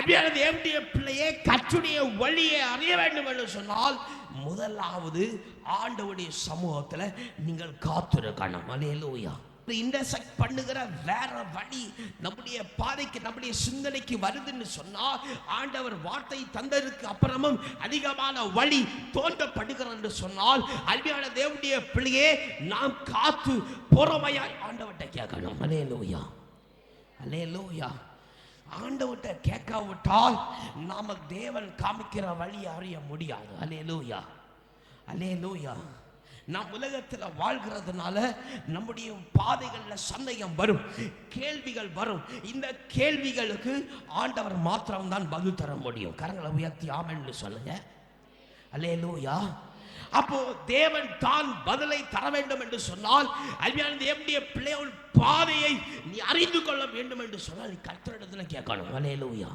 அன்பான தேவனுடைய பிள்ளையே, கர்த்தருடைய வழியை அறிய வேண்டும் என்று சொன்னால் முதலாவது ஆண்டவருடைய சமூகத்தில் நீங்கள் காத்திருக்கணும். அல்லேலூயா. இன்டர்செக்ட் பண்ணுகிற வேற வழி நம்முடைய பாதைக்கு, நம்முடைய சிந்தனைக்கு வருதுன்னு சொன்னால் ஆண்டவர் வார்த்தை தந்ததுக்கு அப்புறமும் அதிகமான வழி தோன்றப்படுகிறது என்று சொன்னால் அன்பான தேவனுடைய பிள்ளையே, நாம் காத்து பொறுமையாய் ஆண்டவர்கிட்ட கேட்கணும். அல்லேலூயா, அல்லேலூயா. ஆண்டவர்கிட்ட கேட்காவிட்டால் நாம தேவன் காமிக்கிற வழியை அறிய முடியாது. அல்லேலூயா, அல்லேலூயா. நாம் உலகத்தில் வாழ்கிறதுனால நம்முடைய பாதைகளில் சந்தேகம் வரும், கேள்விகள் வரும். இந்த கேள்விகளுக்கு ஆண்டவர் மாத்திரம்தான் பதில் தர முடியும். கரங்களை உயர்த்தி ஆமென்னு சொல்லுங்க. அல்லேலூயா. அப்போ தேவன் தான் பதிலை தர வேண்டும் என்று சொன்னால் அன்பான தேவனுடைய பிள்ளைகள் பாதையை நீ அறிந்து கொள்ள வேண்டும் என்று சொன்னால் நீ கர்த்தரிடத்தில் கேட்கணும். அல்லேலூயா.